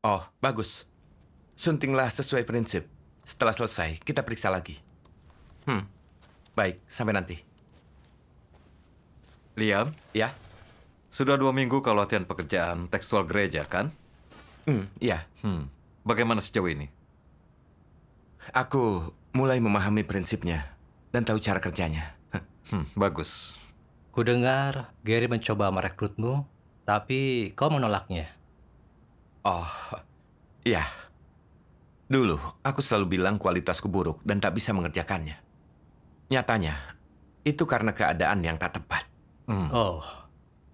Oh, bagus. Suntinglah sesuai prinsip. Setelah selesai, kita periksa lagi. Baik, sampai nanti. Liam, Ya? sudah 2 minggu kau latihan pekerjaan tekstual gereja, kan? Ya. Bagaimana sejauh ini? Aku mulai memahami prinsipnya dan tahu cara kerjanya. Bagus. Kudengar Gary mencoba merekrutmu, tapi kau menolaknya. Oh, ya. Dulu, aku selalu bilang kualitasku buruk dan tak bisa mengerjakannya. Nyatanya, itu karena keadaan yang tak tepat. Oh,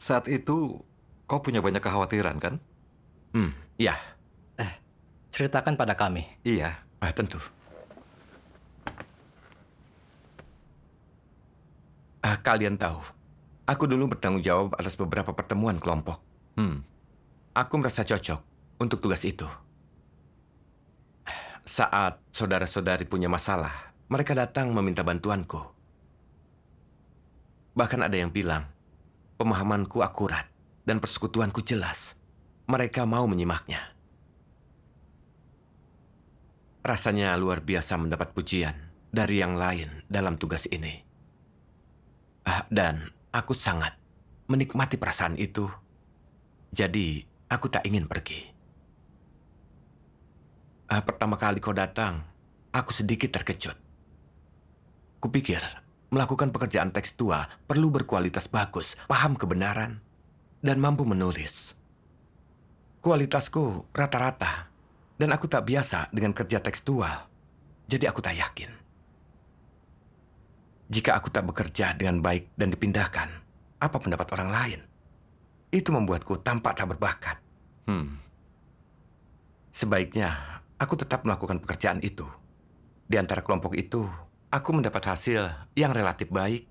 Saat itu, kau punya banyak kekhawatiran, kan? Ya, ceritakan pada kami. Iya. tentu. Kalian tahu, aku dulu bertanggung jawab atas beberapa pertemuan kelompok. Aku merasa cocok untuk tugas itu. Saat saudara-saudari punya masalah, mereka datang meminta bantuanku. Bahkan ada yang bilang, pemahamanku akurat dan persekutuanku jelas. Mereka mau menyimaknya. Rasanya luar biasa mendapat pujian dari yang lain dalam tugas ini. Dan aku sangat menikmati perasaan itu. Jadi, aku tak ingin pergi. Pertama kali kau datang, aku sedikit terkejut. Kupikir, melakukan pekerjaan tekstua perlu berkualitas bagus, paham kebenaran, dan mampu menulis. Kualitasku rata-rata, dan aku tak biasa dengan kerja tekstual. Jadi aku tak yakin. Jika aku tak bekerja dengan baik dan dipindahkan, apa pendapat orang lain? Itu membuatku tampak tak berbakat. Sebaiknya, aku tetap melakukan pekerjaan itu. Di antara kelompok itu, aku mendapat hasil yang relatif baik,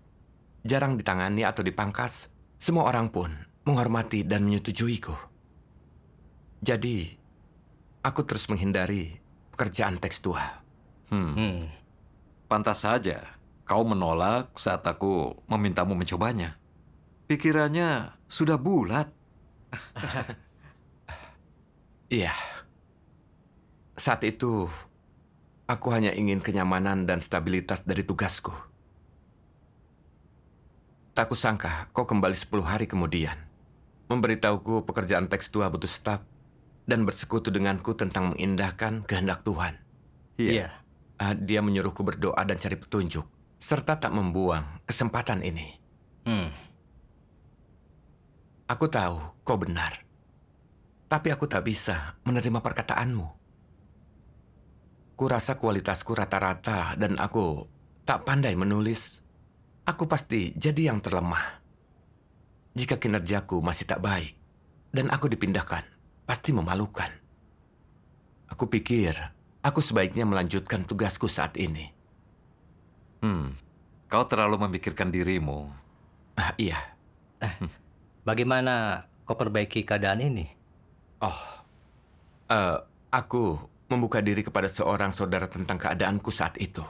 jarang ditangani atau dipangkas. Semua orang pun menghormati dan menyetujuiku. Jadi, aku terus menghindari pekerjaan tekstual. Pantas saja kau menolak saat aku memintamu mencobanya. Pikirannya sudah bulat. Iya. Saat itu, aku hanya ingin kenyamanan dan stabilitas dari tugasku. Tak kusangka kau kembali 10 hari kemudian. Memberitahuku pekerjaan tekstua butuh staf dan bersekutu denganku tentang mengindahkan kehendak Tuhan. Iya. Dia menyuruhku berdoa dan cari petunjuk, serta tak membuang kesempatan ini. Aku tahu kau benar, tapi aku tak bisa menerima perkataanmu. Kurasa kualitasku rata-rata dan aku tak pandai menulis. Aku pasti jadi yang terlemah. Jika kinerjaku masih tak baik dan aku dipindahkan, pasti memalukan. Aku pikir aku sebaiknya melanjutkan tugasku saat ini. Kau terlalu memikirkan dirimu. Iya. Bagaimana kau perbaiki keadaan ini? Aku membuka diri kepada seorang saudara tentang keadaanku saat itu.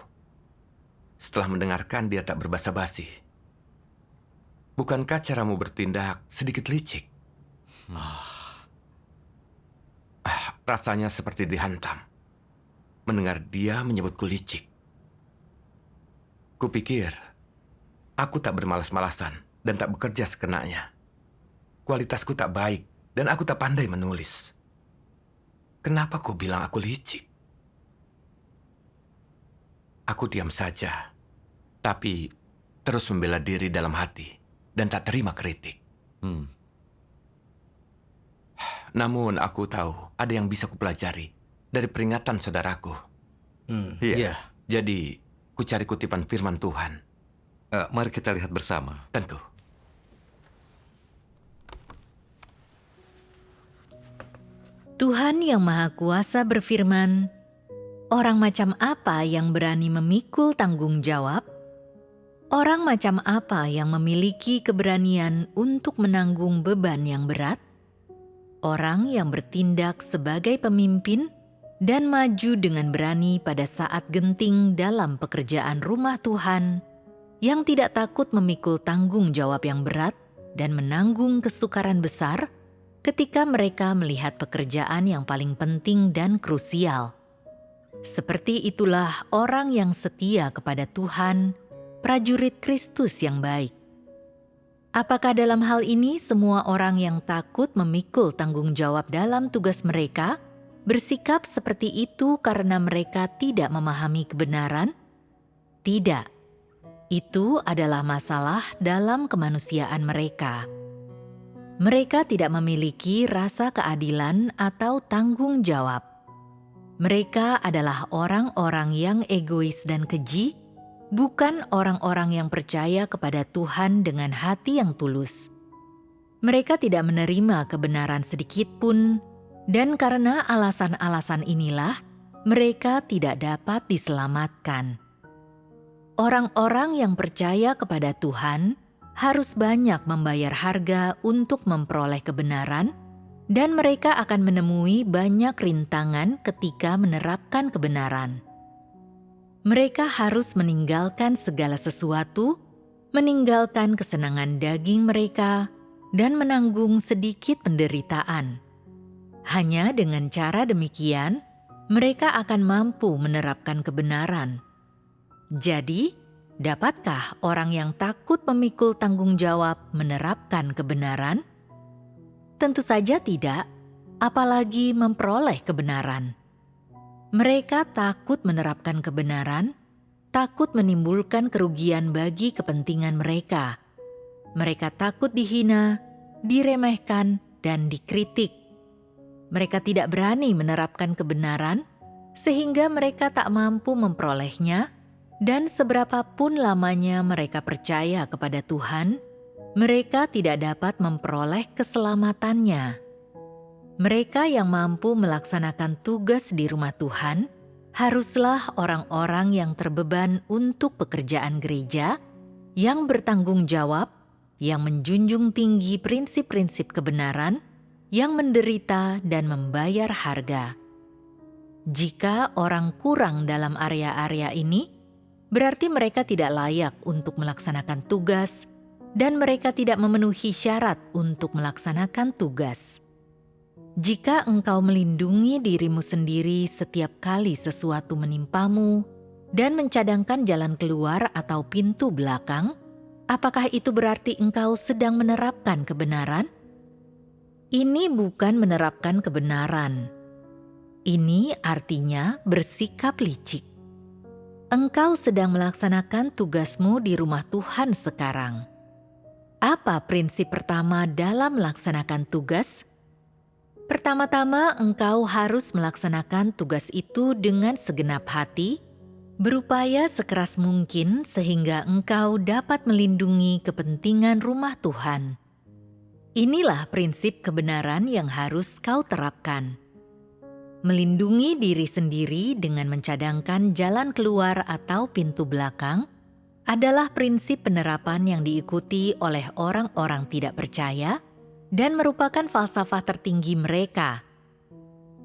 Setelah mendengarkan, dia tak berbasa-basi. Bukankah caramu bertindak sedikit licik? Rasanya seperti dihantam. Mendengar dia menyebutku licik. Kupikir, aku tak bermalas-malasan dan tak bekerja sekenanya. Kualitasku tak baik dan aku tak pandai menulis. Kenapa kau bilang aku licik? Aku diam saja, tapi terus membela diri dalam hati dan tak terima kritik. Namun aku tahu ada yang bisa kupelajari dari peringatan saudaraku. Iya. Jadi, ku cari kutipan firman Tuhan. Mari kita lihat bersama. Tentu. Tuhan Yang Maha Kuasa berfirman, "Orang macam apa yang berani memikul tanggung jawab? Orang macam apa yang memiliki keberanian untuk menanggung beban yang berat? Orang yang bertindak sebagai pemimpin dan maju dengan berani pada saat genting dalam pekerjaan rumah Tuhan, yang tidak takut memikul tanggung jawab yang berat dan menanggung kesukaran besar ketika mereka melihat pekerjaan yang paling penting dan krusial. Seperti itulah orang yang setia kepada Tuhan, prajurit Kristus yang baik. Apakah dalam hal ini semua orang yang takut memikul tanggung jawab dalam tugas mereka bersikap seperti itu karena mereka tidak memahami kebenaran? Tidak. Itu adalah masalah dalam kemanusiaan mereka. Mereka tidak memiliki rasa keadilan atau tanggung jawab. Mereka adalah orang-orang yang egois dan keji, bukan orang-orang yang percaya kepada Tuhan dengan hati yang tulus. Mereka tidak menerima kebenaran sedikit pun, dan karena alasan-alasan inilah mereka tidak dapat diselamatkan. Orang-orang yang percaya kepada Tuhan harus banyak membayar harga untuk memperoleh kebenaran, dan mereka akan menemui banyak rintangan ketika menerapkan kebenaran. Mereka harus meninggalkan segala sesuatu, meninggalkan kesenangan daging mereka, dan menanggung sedikit penderitaan. Hanya dengan cara demikian, mereka akan mampu menerapkan kebenaran. Jadi, dapatkah orang yang takut memikul tanggung jawab menerapkan kebenaran? Tentu saja tidak, apalagi memperoleh kebenaran. Mereka takut menerapkan kebenaran, takut menimbulkan kerugian bagi kepentingan mereka. Mereka takut dihina, diremehkan, dan dikritik. Mereka tidak berani menerapkan kebenaran, sehingga mereka tak mampu memperolehnya, dan seberapapun lamanya mereka percaya kepada Tuhan, mereka tidak dapat memperoleh keselamatannya. Mereka yang mampu melaksanakan tugas di rumah Tuhan haruslah orang-orang yang terbeban untuk pekerjaan gereja, yang bertanggung jawab, yang menjunjung tinggi prinsip-prinsip kebenaran, yang menderita dan membayar harga. Jika orang kurang dalam area-area ini, berarti mereka tidak layak untuk melaksanakan tugas, dan mereka tidak memenuhi syarat untuk melaksanakan tugas. Jika engkau melindungi dirimu sendiri setiap kali sesuatu menimpamu dan mencadangkan jalan keluar atau pintu belakang, apakah itu berarti engkau sedang menerapkan kebenaran? Ini bukan menerapkan kebenaran. Ini artinya bersikap licik. Engkau sedang melaksanakan tugasmu di rumah Tuhan sekarang. Apa prinsip pertama dalam melaksanakan tugas? Pertama-tama, engkau harus melaksanakan tugas itu dengan segenap hati, berupaya sekeras mungkin sehingga engkau dapat melindungi kepentingan rumah Tuhan. Inilah prinsip kebenaran yang harus kau terapkan. Melindungi diri sendiri dengan mencadangkan jalan keluar atau pintu belakang adalah prinsip penerapan yang diikuti oleh orang-orang tidak percaya dan merupakan falsafah tertinggi mereka.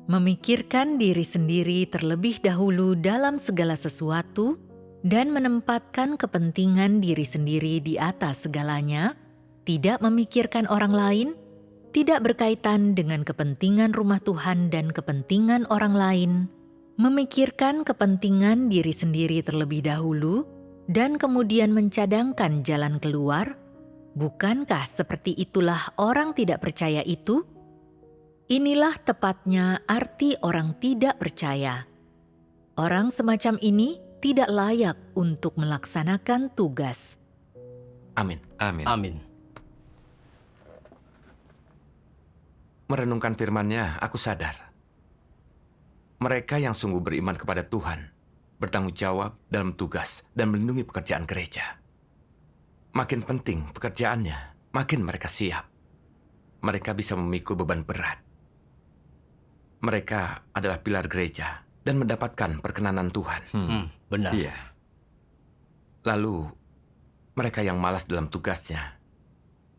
Memikirkan diri sendiri terlebih dahulu dalam segala sesuatu dan menempatkan kepentingan diri sendiri di atas segalanya, tidak memikirkan orang lain, tidak berkaitan dengan kepentingan rumah Tuhan dan kepentingan orang lain, memikirkan kepentingan diri sendiri terlebih dahulu, dan kemudian mencadangkan jalan keluar. Bukankah seperti itulah orang tidak percaya itu? Inilah tepatnya arti orang tidak percaya. Orang semacam ini tidak layak untuk melaksanakan tugas. Amin. Amin. Amin. Merenungkan firman-Nya, aku sadar. Mereka yang sungguh beriman kepada Tuhan, bertanggung jawab dalam tugas dan melindungi pekerjaan gereja. Makin penting pekerjaannya, makin mereka siap. Mereka bisa memikul beban berat. Mereka adalah pilar gereja dan mendapatkan perkenanan Tuhan. Benar. Iya. Lalu, mereka yang malas dalam tugasnya,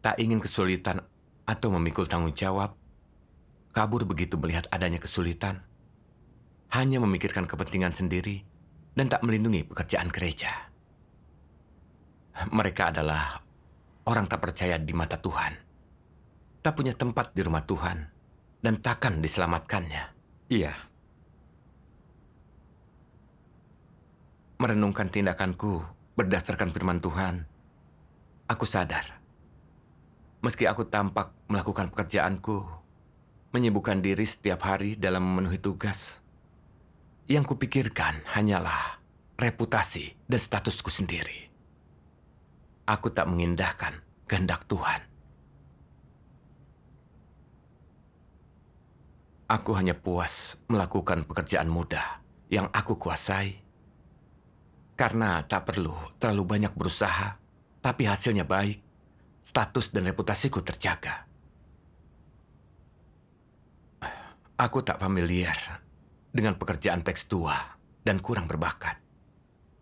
tak ingin kesulitan atau memikul tanggung jawab, kabur begitu melihat adanya kesulitan, hanya memikirkan kepentingan sendiri dan tak melindungi pekerjaan gereja. Mereka adalah orang tak percaya di mata Tuhan. tak punya tempat di rumah Tuhan dan takkan diselamatkannya. Iya, Merenungkan tindakanku berdasarkan firman Tuhan, aku sadar, meski aku tampak melakukan pekerjaanku, menyibukkan diri setiap hari dalam memenuhi tugas, yang kupikirkan hanyalah reputasi dan statusku sendiri. Aku tak mengindahkan kehendak Tuhan. Aku hanya puas melakukan pekerjaan mudah yang aku kuasai, karena tak perlu terlalu banyak berusaha, tapi hasilnya baik, status dan reputasiku terjaga. Aku tak familiar dengan pekerjaan teks tua dan kurang berbakat.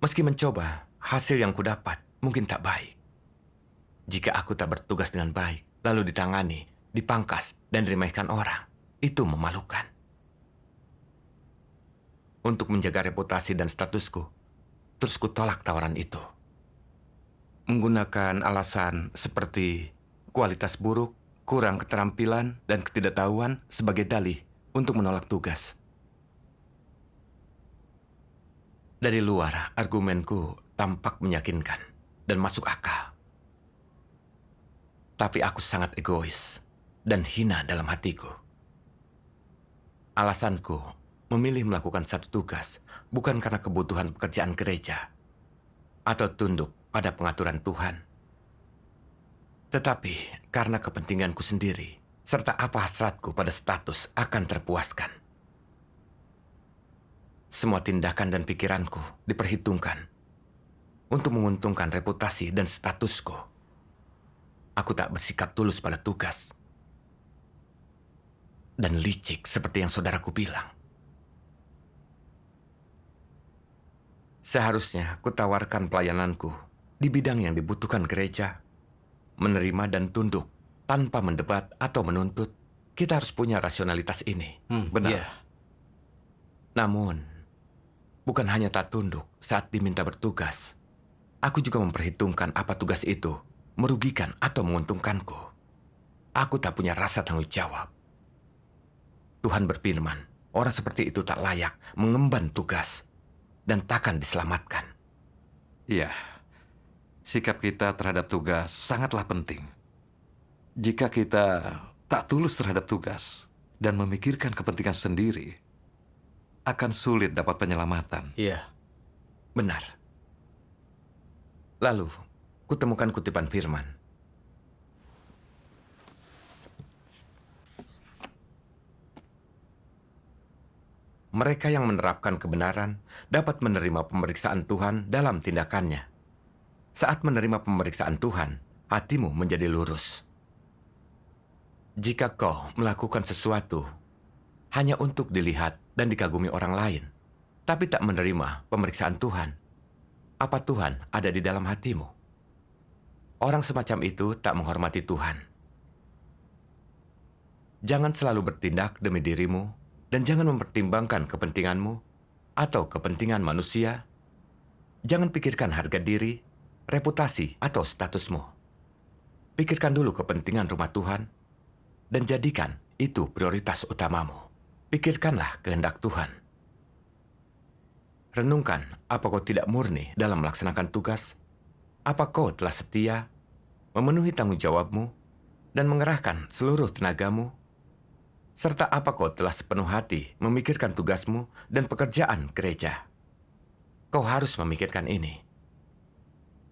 Meski mencoba, hasil yang kudapat mungkin tak baik. Jika aku tak bertugas dengan baik, lalu ditangani, dipangkas, dan diremehkan orang, itu memalukan. Untuk menjaga reputasi dan statusku, terus kutolak tawaran itu. Menggunakan alasan seperti kualitas buruk, kurang keterampilan, dan ketidaktahuan sebagai dalih untuk menolak tugas. Dari luar, argumenku tampak meyakinkan dan masuk akal. Tapi aku sangat egois dan hina dalam hatiku. Alasanku memilih melakukan satu tugas bukan karena kebutuhan pekerjaan gereja atau tunduk pada pengaturan Tuhan, tetapi karena kepentinganku sendiri serta apa hasratku pada status akan terpuaskan. Semua tindakan dan pikiranku diperhitungkan untuk menguntungkan reputasi dan statusku. Aku tak bersikap tulus pada tugas dan licik seperti yang saudaraku bilang. Seharusnya kutawarkan pelayananku di bidang yang dibutuhkan gereja, menerima dan tunduk tanpa mendebat atau menuntut. Kita harus punya rasionalitas ini. benar. Iya. Namun, bukan hanya tak tunduk saat diminta bertugas, aku juga memperhitungkan apa tugas itu merugikan atau menguntungkanku. Aku tak punya rasa tanggung jawab. Tuhan berfirman, orang seperti itu tak layak mengemban tugas dan takkan diselamatkan. Iya, sikap kita terhadap tugas sangatlah penting. Jika kita tak tulus terhadap tugas dan memikirkan kepentingan sendiri, akan sulit dapat penyelamatan. Iya. Benar. Lalu, kutemukan kutipan firman. Mereka yang menerapkan kebenaran dapat menerima pemeriksaan Tuhan dalam tindakannya. Saat menerima pemeriksaan Tuhan, hatimu menjadi lurus. Jika kau melakukan sesuatu hanya untuk dilihat dan dikagumi orang lain, tapi tak menerima pemeriksaan Tuhan, apa Tuhan ada di dalam hatimu? Orang semacam itu tak menghormati Tuhan. Jangan selalu bertindak demi dirimu, dan jangan mempertimbangkan kepentinganmu atau kepentingan manusia. Jangan pikirkan harga diri, reputasi, atau statusmu. Pikirkan dulu kepentingan rumah Tuhan, dan jadikan itu prioritas utamamu. Pikirkanlah kehendak Tuhan. Renungkan, apa kau tidak murni dalam melaksanakan tugas? Apa kau telah setia, memenuhi tanggung jawabmu, dan mengerahkan seluruh tenagamu? Serta apa kau telah sepenuh hati memikirkan tugasmu dan pekerjaan gereja? Kau harus memikirkan ini.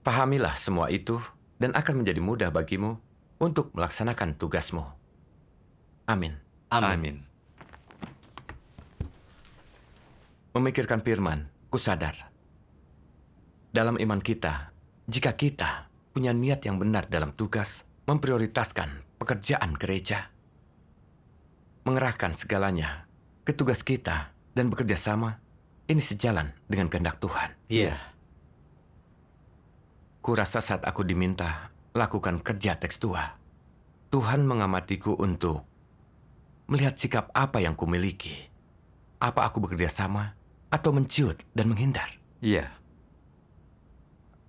Pahamilah semua itu dan akan menjadi mudah bagimu untuk melaksanakan tugasmu. Amin. Amin. Memikirkan firman, kusadar. Dalam iman kita, jika kita punya niat yang benar dalam tugas, memprioritaskan pekerjaan gereja, mengerahkan segalanya ke tugas kita dan bekerja sama, ini sejalan dengan kehendak Tuhan. Iya. Kurasa saat aku diminta lakukan kerja teks tua, Tuhan mengamatiku untuk melihat sikap apa yang kumiliki. Apa aku bekerja sama atau menciut dan menghindar? Iya,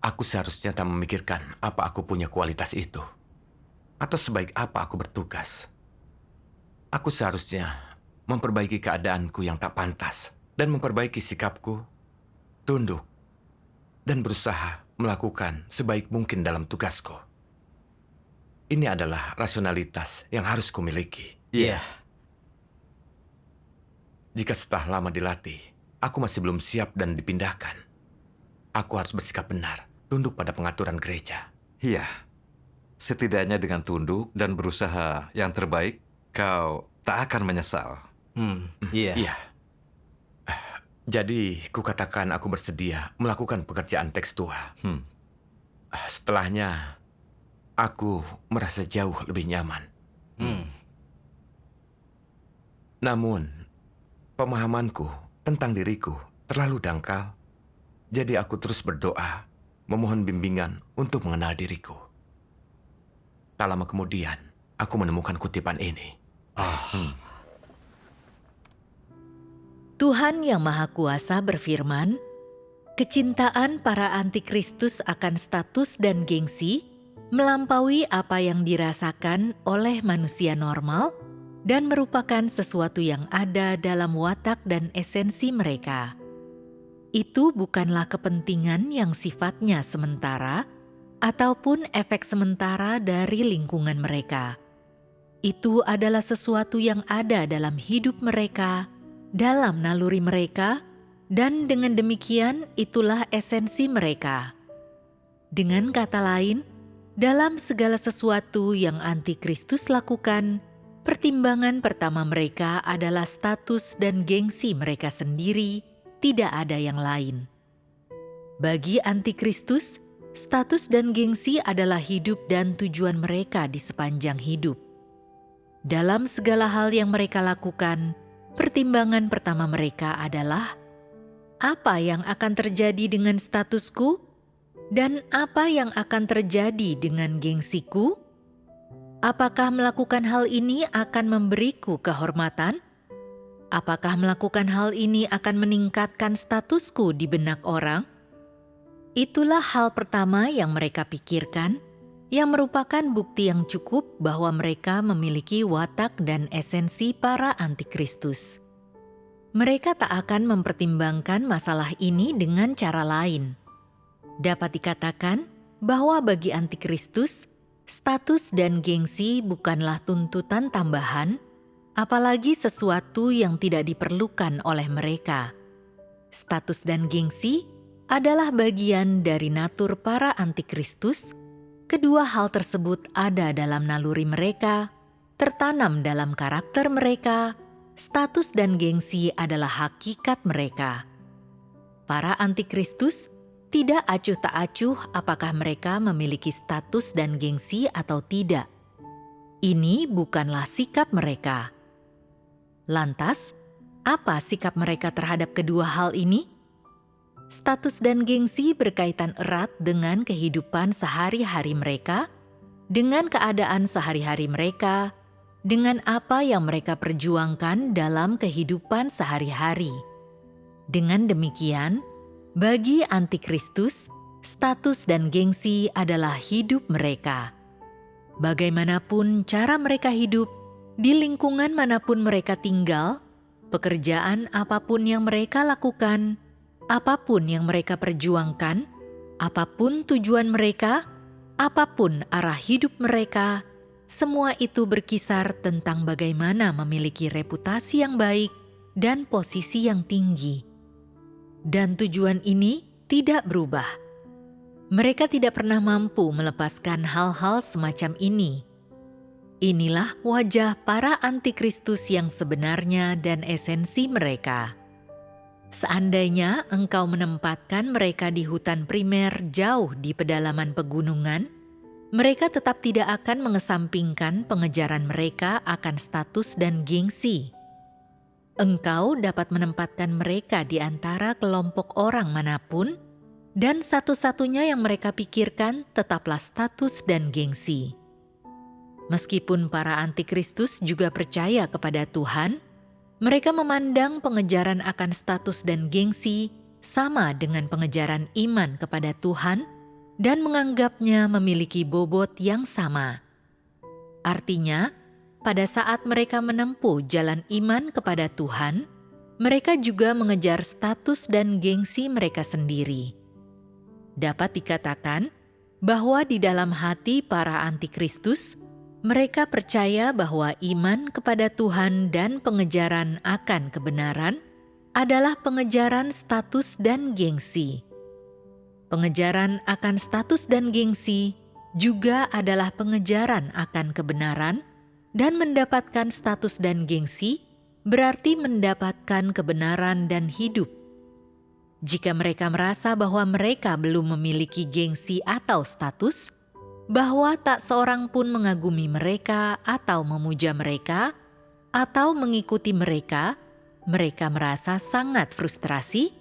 Aku seharusnya tak memikirkan apa aku punya kualitas itu. atau sebaik apa aku bertugas. Aku seharusnya memperbaiki keadaanku yang tak pantas dan memperbaiki sikapku, tunduk, dan berusaha melakukan sebaik mungkin dalam tugasku. Ini adalah rasionalitas yang harus kumiliki. Iya. Jika setelah lama dilatih, aku masih belum siap dan dipindahkan, aku harus bersikap benar, tunduk pada pengaturan gereja. Iya. Setidaknya dengan tunduk dan berusaha yang terbaik, kau tak akan menyesal. Iya. Iya. Jadi, kukatakan aku bersedia melakukan pekerjaan tekstua. Setelahnya, aku merasa jauh lebih nyaman. Namun, pemahamanku tentang diriku terlalu dangkal. Jadi aku terus berdoa, memohon bimbingan untuk mengenal diriku. Tak lama kemudian, aku menemukan kutipan ini. Tuhan Yang Maha Kuasa berfirman, kecintaan para antikristus akan status dan gengsi melampaui apa yang dirasakan oleh manusia normal dan merupakan sesuatu yang ada dalam watak dan esensi mereka. Itu bukanlah kepentingan yang sifatnya sementara ataupun efek sementara dari lingkungan mereka. Itu adalah sesuatu yang ada dalam hidup mereka, dalam naluri mereka, dan dengan demikian itulah esensi mereka. Dengan kata lain, dalam segala sesuatu yang antikristus lakukan, pertimbangan pertama mereka adalah status dan gengsi mereka sendiri, tidak ada yang lain. Bagi antikristus, status dan gengsi adalah hidup dan tujuan mereka di sepanjang hidup. Dalam segala hal yang mereka lakukan, pertimbangan pertama mereka adalah apa yang akan terjadi dengan statusku dan apa yang akan terjadi dengan gengsiku. Apakah melakukan hal ini akan memberiku kehormatan? Apakah melakukan hal ini akan meningkatkan statusku di benak orang? Itulah hal pertama yang mereka pikirkan, yang merupakan bukti yang cukup bahwa mereka memiliki watak dan esensi para antikristus. Mereka tak akan mempertimbangkan masalah ini dengan cara lain. Dapat dikatakan bahwa bagi antikristus, status dan gengsi bukanlah tuntutan tambahan, apalagi sesuatu yang tidak diperlukan oleh mereka. Status dan gengsi adalah bagian dari natur para antikristus. Kedua hal tersebut ada dalam naluri mereka, tertanam dalam karakter mereka. Status dan gengsi adalah hakikat mereka. Para antikristus tidak acuh tak acuh apakah mereka memiliki status dan gengsi atau tidak. Ini bukanlah sikap mereka. Lantas, apa sikap mereka terhadap kedua hal ini? Status dan gengsi berkaitan erat dengan kehidupan sehari-hari mereka, dengan keadaan sehari-hari mereka, dengan apa yang mereka perjuangkan dalam kehidupan sehari-hari. Dengan demikian, bagi antikristus, status dan gengsi adalah hidup mereka. Bagaimanapun cara mereka hidup, di lingkungan manapun mereka tinggal, pekerjaan apapun yang mereka lakukan, apapun yang mereka perjuangkan, apapun tujuan mereka, apapun arah hidup mereka, semua itu berkisar tentang bagaimana memiliki reputasi yang baik dan posisi yang tinggi. Dan tujuan ini tidak berubah. Mereka tidak pernah mampu melepaskan hal-hal semacam ini. Inilah wajah para antikristus yang sebenarnya dan esensi mereka. Seandainya engkau menempatkan mereka di hutan primer jauh di pedalaman pegunungan, mereka tetap tidak akan mengesampingkan pengejaran mereka akan status dan gengsi. Engkau dapat menempatkan mereka di antara kelompok orang manapun, dan satu-satunya yang mereka pikirkan tetaplah status dan gengsi. Meskipun para antikristus juga percaya kepada Tuhan, mereka memandang pengejaran akan status dan gengsi sama dengan pengejaran iman kepada Tuhan dan menganggapnya memiliki bobot yang sama. Artinya, pada saat mereka menempuh jalan iman kepada Tuhan, mereka juga mengejar status dan gengsi mereka sendiri. Dapat dikatakan bahwa di dalam hati para antikristus, mereka percaya bahwa iman kepada Tuhan dan pengejaran akan kebenaran adalah pengejaran status dan gengsi. Pengejaran akan status dan gengsi juga adalah pengejaran akan kebenaran, dan mendapatkan status dan gengsi berarti mendapatkan kebenaran dan hidup. Jika mereka merasa bahwa mereka belum memiliki gengsi atau status, bahwa tak seorang pun mengagumi mereka atau memuja mereka, atau mengikuti mereka, mereka merasa sangat frustrasi.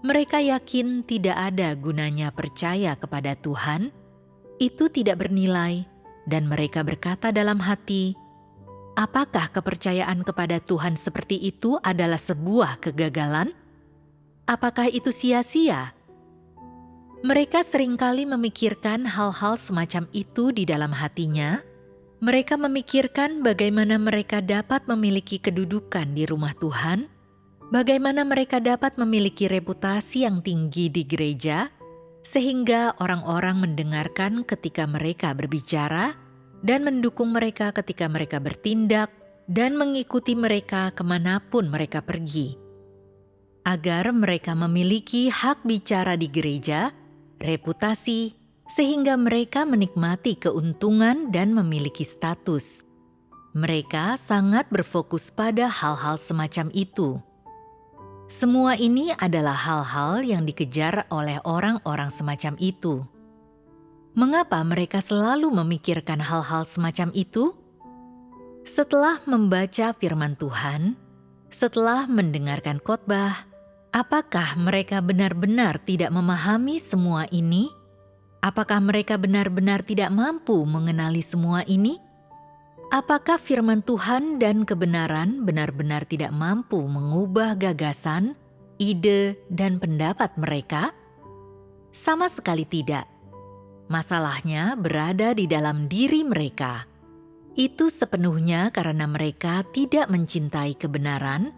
Mereka yakin tidak ada gunanya percaya kepada Tuhan, itu tidak bernilai, dan mereka berkata dalam hati, apakah kepercayaan kepada Tuhan seperti itu adalah sebuah kegagalan? Apakah itu sia-sia? Mereka seringkali memikirkan hal-hal semacam itu di dalam hatinya. Mereka memikirkan bagaimana mereka dapat memiliki kedudukan di rumah Tuhan, bagaimana mereka dapat memiliki reputasi yang tinggi di gereja, sehingga orang-orang mendengarkan ketika mereka berbicara dan mendukung mereka ketika mereka bertindak dan mengikuti mereka kemanapun mereka pergi. Agar mereka memiliki hak bicara di gereja, reputasi, sehingga mereka menikmati keuntungan dan memiliki status. Mereka sangat berfokus pada hal-hal semacam itu. Semua ini adalah hal-hal yang dikejar oleh orang-orang semacam itu. Mengapa mereka selalu memikirkan hal-hal semacam itu? Setelah membaca firman Tuhan, setelah mendengarkan khotbah, apakah mereka benar-benar tidak memahami semua ini? Apakah mereka benar-benar tidak mampu mengenali semua ini? Apakah firman Tuhan dan kebenaran benar-benar tidak mampu mengubah gagasan, ide, dan pendapat mereka? Sama sekali tidak. Masalahnya berada di dalam diri mereka. Itu sepenuhnya karena mereka tidak mencintai kebenaran,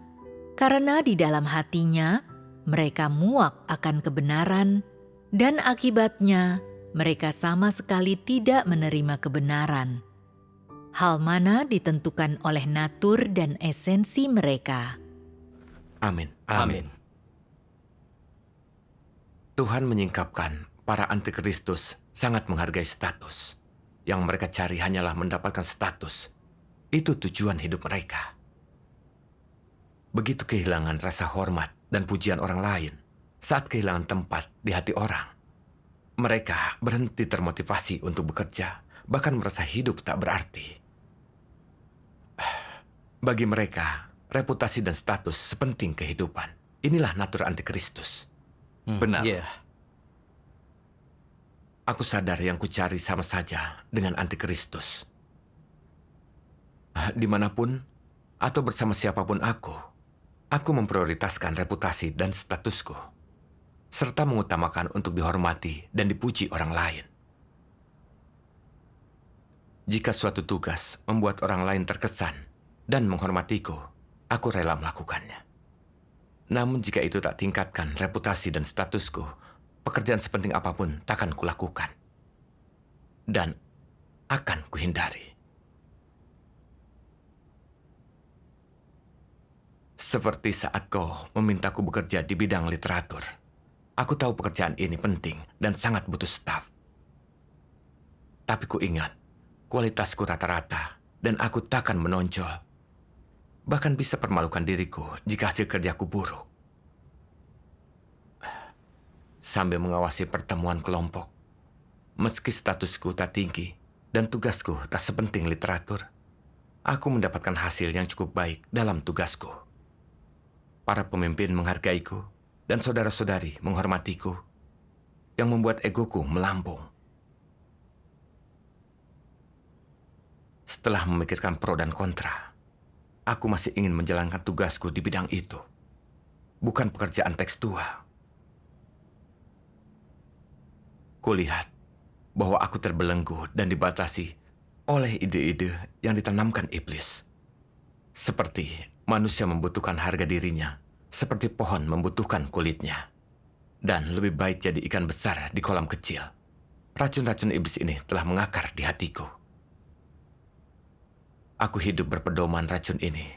karena di dalam hatinya mereka muak akan kebenaran, dan akibatnya mereka sama sekali tidak menerima kebenaran. Hal mana ditentukan oleh natur dan esensi mereka. Amin. Amin. Tuhan menyingkapkan para antikristus sangat menghargai status. Yang mereka cari hanyalah mendapatkan status. Itu tujuan hidup mereka. Begitu kehilangan rasa hormat dan pujian orang lain, saat kehilangan tempat di hati orang, mereka berhenti termotivasi untuk bekerja, bahkan merasa hidup tak berarti. Bagi mereka, reputasi dan status sepenting kehidupan. Inilah natur antikristus. Benar. Iya. Aku sadar yang kucari sama saja dengan antikristus. Dimanapun atau bersama siapapun aku memprioritaskan reputasi dan statusku, serta mengutamakan untuk dihormati dan dipuji orang lain. Jika suatu tugas membuat orang lain terkesan dan menghormatiku, aku rela melakukannya. Namun jika itu tak tingkatkan reputasi dan statusku, pekerjaan sepenting apapun takkan kulakukan. Dan akan kuhindari. Seperti saat kau memintaku bekerja di bidang literatur. Aku tahu pekerjaan ini penting dan sangat butuh staf. Tapi ku ingat, kualitasku rata-rata dan aku takkan menonjol. Bahkan bisa permalukan diriku jika hasil kerjaku buruk. Sambil mengawasi pertemuan kelompok, meski statusku tak tinggi dan tugasku tak sepenting literatur, aku mendapatkan hasil yang cukup baik dalam tugasku. Para pemimpin menghargaiku dan saudara-saudari menghormatiku, yang membuat egoku melambung. Setelah memikirkan pro dan kontra, aku masih ingin menjalankan tugasku di bidang itu, bukan pekerjaan tekstual. Kulihat bahwa aku terbelenggu dan dibatasi oleh ide-ide yang ditanamkan iblis. Seperti manusia membutuhkan harga dirinya, seperti pohon membutuhkan kulitnya. Dan lebih baik jadi ikan besar di kolam kecil. Racun-racun iblis ini telah mengakar di hatiku. Aku hidup berpedoman racun ini,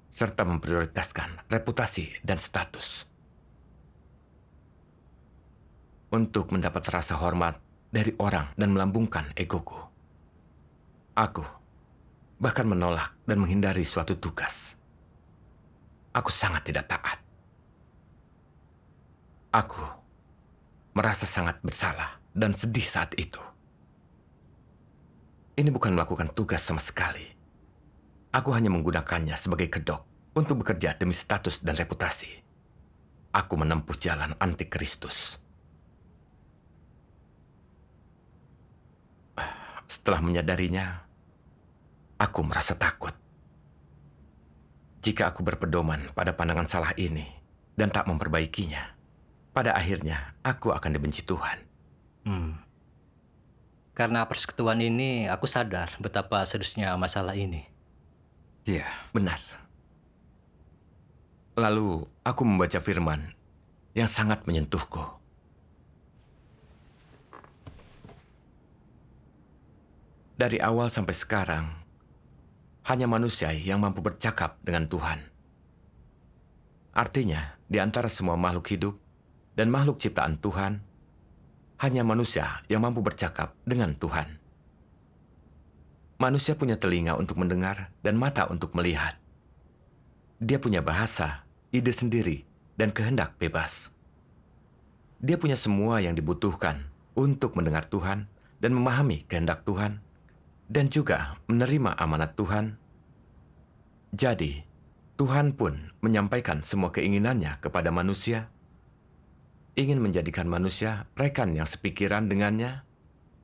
serta memprioritaskan reputasi dan status. Untuk mendapat rasa hormat dari orang dan melambungkan egoku. Aku bahkan menolak dan menghindari suatu tugas. Aku sangat tidak taat. Aku merasa sangat bersalah dan sedih saat itu. Ini bukan melakukan tugas sama sekali. Aku hanya menggunakannya sebagai kedok untuk bekerja demi status dan reputasi. Aku menempuh jalan anti-Kristus. Setelah menyadarinya, aku merasa takut. Jika aku berpedoman pada pandangan salah ini dan tak memperbaikinya, pada akhirnya aku akan dibenci Tuhan. Karena persekutuan ini, aku sadar betapa seriusnya masalah ini. Iya, Benar. Lalu aku membaca firman yang sangat menyentuhku. Dari awal sampai sekarang, hanya manusia yang mampu bercakap dengan Tuhan. Artinya, di antara semua makhluk hidup dan makhluk ciptaan Tuhan, hanya manusia yang mampu bercakap dengan Tuhan. Manusia punya telinga untuk mendengar dan mata untuk melihat. Dia punya bahasa, ide sendiri, dan kehendak bebas. Dia punya semua yang dibutuhkan untuk mendengar Tuhan dan memahami kehendak Tuhan, dan juga menerima amanat Tuhan. Jadi, Tuhan pun menyampaikan semua keinginannya kepada manusia, ingin menjadikan manusia rekan yang sepikiran dengannya,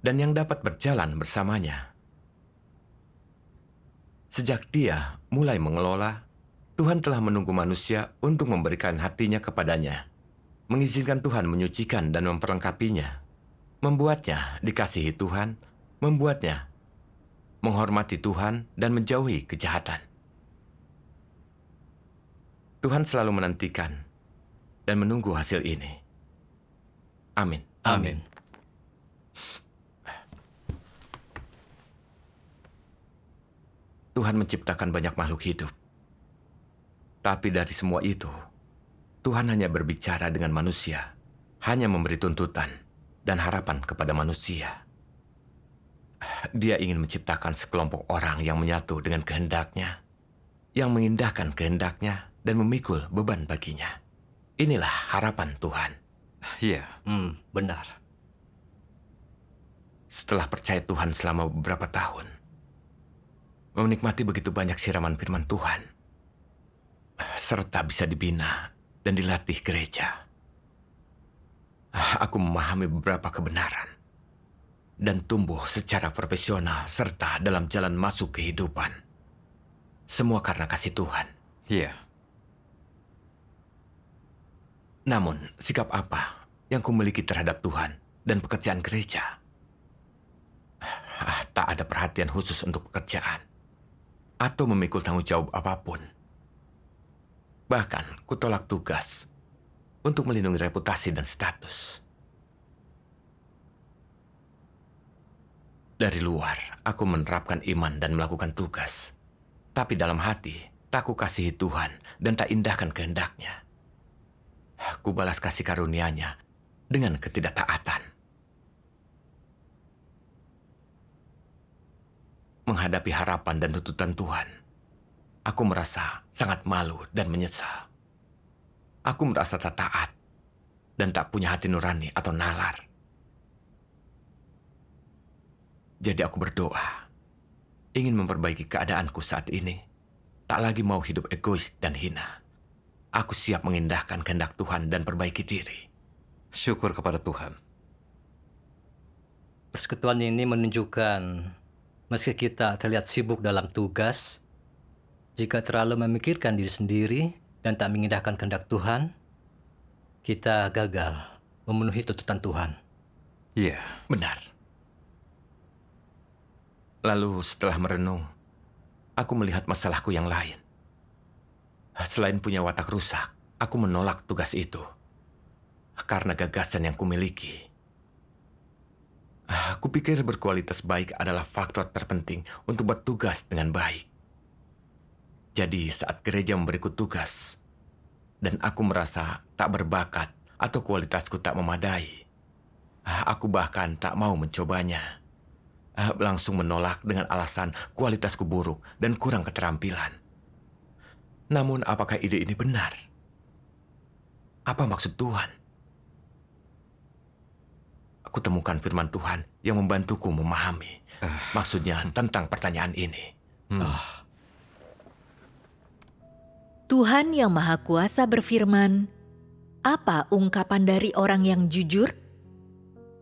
dan yang dapat berjalan bersamanya. Sejak Dia mulai mengelola, Tuhan telah menunggu manusia untuk memberikan hatinya kepadanya, mengizinkan Tuhan menyucikan dan memperlengkapinya, membuatnya dikasihi Tuhan, membuatnya menghormati Tuhan dan menjauhi kejahatan. Tuhan selalu menantikan dan menunggu hasil ini. Amin. Amin. Tuhan menciptakan banyak makhluk hidup. Tapi dari semua itu, Tuhan hanya berbicara dengan manusia, hanya memberi tuntutan dan harapan kepada manusia. Dia ingin menciptakan sekelompok orang yang menyatu dengan kehendaknya, yang mengindahkan kehendaknya dan memikul beban baginya. Inilah harapan Tuhan. iya. Benar. Setelah percaya Tuhan selama beberapa tahun, menikmati begitu banyak siraman firman Tuhan, serta bisa dibina dan dilatih gereja, aku memahami beberapa kebenaran dan tumbuh secara profesional serta dalam jalan masuk kehidupan. Semua karena kasih Tuhan. Iya. Namun, sikap apa yang kumiliki terhadap Tuhan dan pekerjaan gereja? Tak ada perhatian khusus untuk pekerjaan atau memikul tanggung jawab apapun. Bahkan, kutolak tugas untuk melindungi reputasi dan status. Dari luar, aku menerapkan iman dan melakukan tugas. Tapi dalam hati, tak ku kasihi Tuhan dan tak indahkan kehendaknya. Ku balas kasih karunia-Nya dengan ketidaktaatan. Menghadapi harapan dan tuntutan Tuhan, aku merasa sangat malu dan menyesal. Aku merasa tak taat dan tak punya hati nurani atau nalar. Jadi aku berdoa, ingin memperbaiki keadaanku saat ini. Tak lagi mau hidup egois dan hina. Aku siap mengindahkan kehendak Tuhan dan perbaiki diri. Syukur kepada Tuhan. Persekutuan ini menunjukkan meski kita terlihat sibuk dalam tugas, jika terlalu memikirkan diri sendiri dan tak mengindahkan kehendak Tuhan, kita gagal memenuhi tuntutan Tuhan. Iya. Benar. Lalu setelah merenung, aku melihat masalahku yang lain. Selain punya watak rusak, aku menolak tugas itu. Karena gagasan yang kumiliki. Aku pikir berkualitas baik adalah faktor terpenting untuk bertugas dengan baik. Jadi saat gereja memberiku tugas, dan aku merasa tak berbakat atau kualitasku tak memadai, aku bahkan tak mau mencobanya. Langsung menolak dengan alasan kualitasku buruk dan kurang keterampilan. Namun apakah ide ini benar? Apa maksud Tuhan? Aku temukan firman Tuhan yang membantuku memahami maksudnya tentang pertanyaan ini. Tuhan yang Maha Kuasa berfirman, apa ungkapan dari orang yang jujur?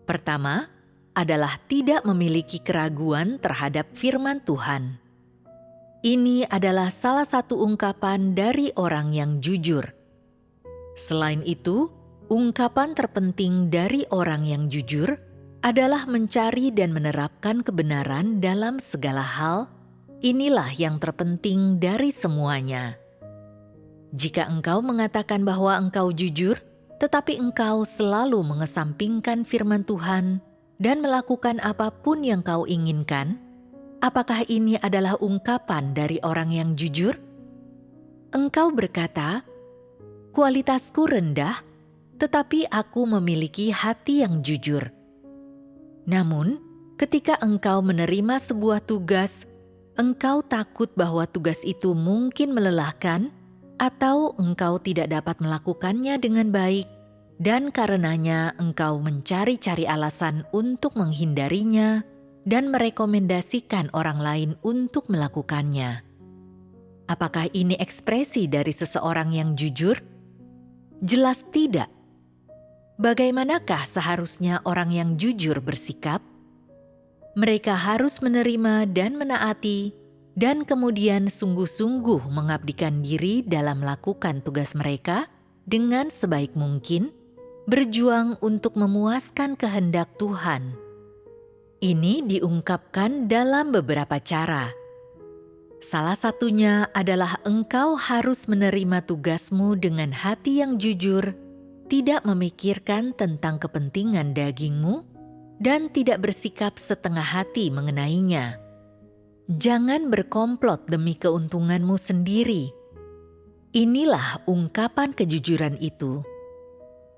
Pertama, adalah tidak memiliki keraguan terhadap firman Tuhan. Ini adalah salah satu ungkapan dari orang yang jujur. Selain itu, ungkapan terpenting dari orang yang jujur adalah mencari dan menerapkan kebenaran dalam segala hal. Inilah yang terpenting dari semuanya. Jika engkau mengatakan bahwa engkau jujur, tetapi engkau selalu mengesampingkan firman Tuhan dan melakukan apapun yang kau inginkan, apakah ini adalah ungkapan dari orang yang jujur? Engkau berkata, kualitasku rendah, tetapi aku memiliki hati yang jujur. Namun, ketika engkau menerima sebuah tugas, engkau takut bahwa tugas itu mungkin melelahkan, atau engkau tidak dapat melakukannya dengan baik, dan karenanya engkau mencari-cari alasan untuk menghindarinya dan merekomendasikan orang lain untuk melakukannya. Apakah ini ekspresi dari seseorang yang jujur? Jelas tidak. Bagaimanakah seharusnya orang yang jujur bersikap? Mereka harus menerima dan menaati, dan kemudian sungguh-sungguh mengabdikan diri dalam melakukan tugas mereka dengan sebaik mungkin, berjuang untuk memuaskan kehendak Tuhan. Ini diungkapkan dalam beberapa cara. Salah satunya adalah engkau harus menerima tugasmu dengan hati yang jujur, tidak memikirkan tentang kepentingan dagingmu, dan tidak bersikap setengah hati mengenainya. Jangan berkomplot demi keuntunganmu sendiri. Inilah ungkapan kejujuran itu.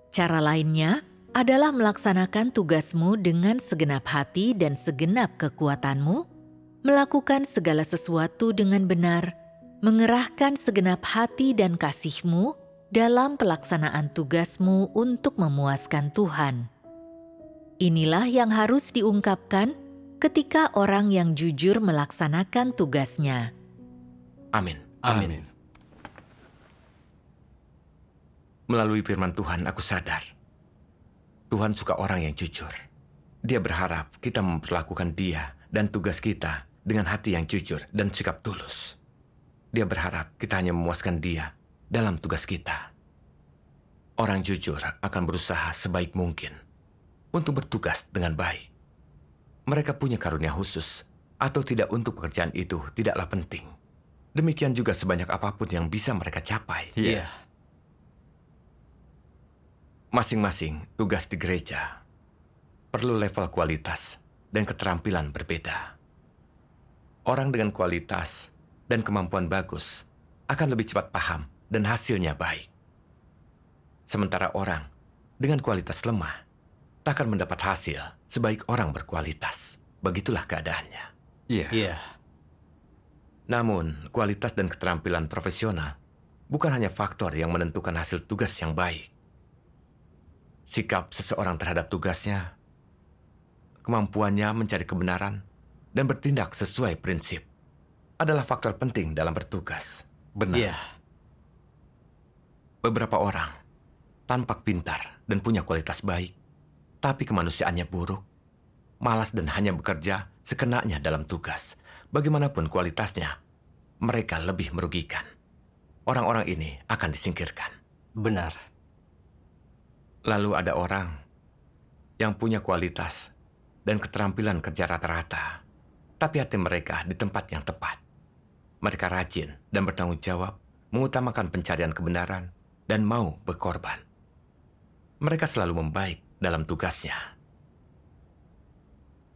Cara lainnya adalah melaksanakan tugasmu dengan segenap hati dan segenap kekuatanmu, melakukan segala sesuatu dengan benar, mengerahkan segenap hati dan kasihmu dalam pelaksanaan tugasmu untuk memuaskan Tuhan. Inilah yang harus diungkapkan ketika orang yang jujur melaksanakan tugasnya. Amin. Amin. Melalui firman Tuhan, aku sadar Tuhan suka orang yang jujur. Dia berharap kita memperlakukan Dia dan tugas kita dengan hati yang jujur dan sikap tulus. Dia berharap kita hanya memuaskan Dia dalam tugas kita. Orang jujur akan berusaha sebaik mungkin untuk bertugas dengan baik. Mereka punya karunia khusus atau tidak untuk pekerjaan itu tidaklah penting. Demikian juga sebanyak apapun yang bisa mereka capai. Iya. Masing-masing tugas di gereja perlu level kualitas dan keterampilan berbeda. Orang dengan kualitas dan kemampuan bagus akan lebih cepat paham dan hasilnya baik. Sementara orang dengan kualitas lemah tak akan mendapat hasil sebaik orang berkualitas. Begitulah keadaannya. Iya. Iya. Namun, kualitas dan keterampilan profesional bukan hanya faktor yang menentukan hasil tugas yang baik. Sikap seseorang terhadap tugasnya, kemampuannya mencari kebenaran, dan bertindak sesuai prinsip adalah faktor penting dalam bertugas. Benar. Iya. Beberapa orang tampak pintar dan punya kualitas baik, tapi kemanusiaannya buruk, malas dan hanya bekerja sekenanya dalam tugas. Bagaimanapun kualitasnya, mereka lebih merugikan. Orang-orang ini akan disingkirkan. Benar. Lalu ada orang yang punya kualitas dan keterampilan kerja rata-rata, tapi hati mereka di tempat yang tepat. Mereka rajin dan bertanggung jawab, mengutamakan pencarian kebenaran, dan mau berkorban. Mereka selalu membaik dalam tugasnya.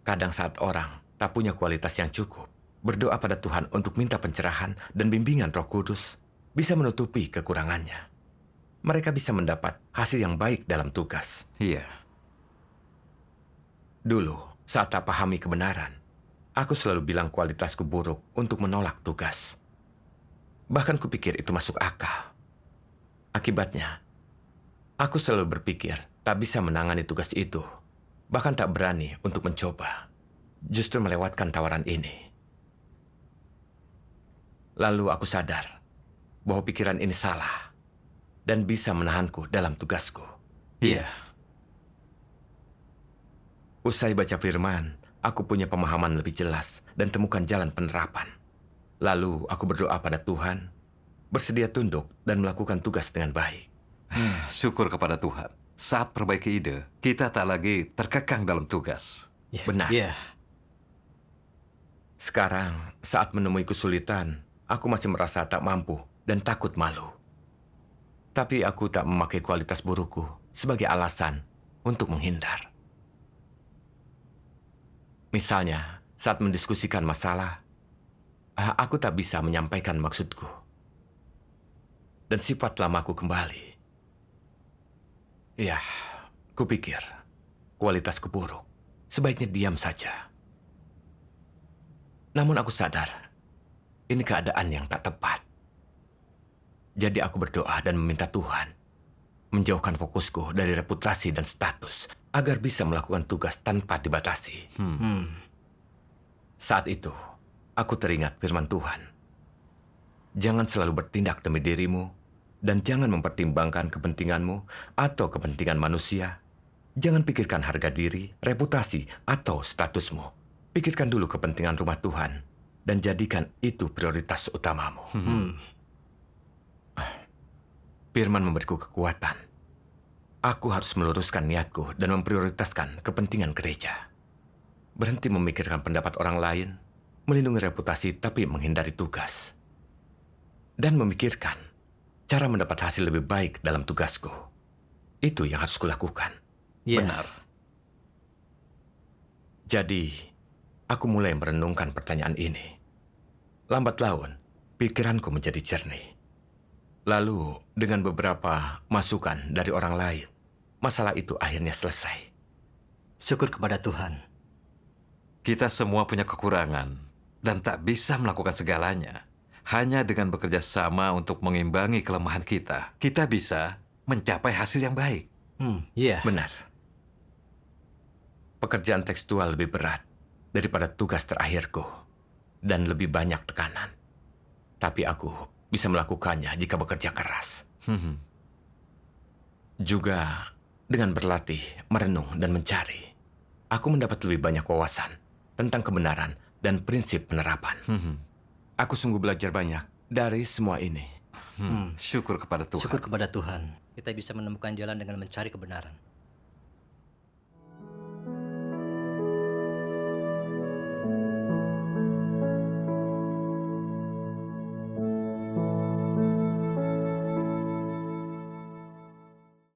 Kadang saat orang tak punya kualitas yang cukup, berdoa pada Tuhan untuk minta pencerahan dan bimbingan Roh Kudus bisa menutupi kekurangannya. Mereka bisa mendapat hasil yang baik dalam tugas. Iya. Dulu, saat tak pahami kebenaran, aku selalu bilang kualitasku buruk untuk menolak tugas. Bahkan kupikir itu masuk akal. Akibatnya, aku selalu berpikir tak bisa menangani tugas itu, bahkan tak berani untuk mencoba. Justru melewatkan tawaran ini. Lalu aku sadar bahwa pikiran ini salah dan bisa menahanku dalam tugasku. Iya. Usai baca firman, aku punya pemahaman lebih jelas dan temukan jalan penerapan. Lalu aku berdoa pada Tuhan, bersedia tunduk dan melakukan tugas dengan baik. Syukur kepada Tuhan. Saat perbaiki ide, kita tak lagi terkekang dalam tugas. Benar. Iya. Sekarang, saat menemui kesulitan, aku masih merasa tak mampu dan takut malu. Tapi aku tak memakai kualitas burukku sebagai alasan untuk menghindar. Misalnya, saat mendiskusikan masalah, aku tak bisa menyampaikan maksudku. Dan sifat lamaku kembali. Ya, kupikir kualitasku buruk. Sebaiknya diam saja. Namun aku sadar, ini keadaan yang tak tepat. Jadi aku berdoa dan meminta Tuhan menjauhkan fokusku dari reputasi dan status agar bisa melakukan tugas tanpa dibatasi. Saat itu, aku teringat firman Tuhan. Jangan selalu bertindak demi dirimu dan jangan mempertimbangkan kepentinganmu atau kepentingan manusia. Jangan pikirkan harga diri, reputasi, atau statusmu. Pikirkan dulu kepentingan rumah Tuhan dan jadikan itu prioritas utamamu. Firman memberiku kekuatan. Aku harus meluruskan niatku dan memprioritaskan kepentingan gereja. Berhenti memikirkan pendapat orang lain, melindungi reputasi tapi menghindari tugas. Dan memikirkan cara mendapat hasil lebih baik dalam tugasku. Itu yang harus kulakukan. Iya. Benar. Jadi, aku mulai merenungkan pertanyaan ini. Lambat laun, pikiranku menjadi jernih. Lalu, dengan beberapa masukan dari orang lain, masalah itu akhirnya selesai. Syukur kepada Tuhan. Kita semua punya kekurangan dan tak bisa melakukan segalanya. Hanya dengan bekerja sama untuk mengimbangi kelemahan kita, kita bisa mencapai hasil yang baik. Iya. Benar. Pekerjaan tekstual lebih berat daripada tugas terakhirku dan lebih banyak tekanan. Tapi aku bisa melakukannya jika bekerja keras. Juga dengan berlatih, merenung, dan mencari, aku mendapat lebih banyak wawasan tentang kebenaran dan prinsip penerapan. Aku sungguh belajar banyak dari semua ini. Syukur kepada Tuhan. Syukur kepada Tuhan. Kita bisa menemukan jalan dengan mencari kebenaran.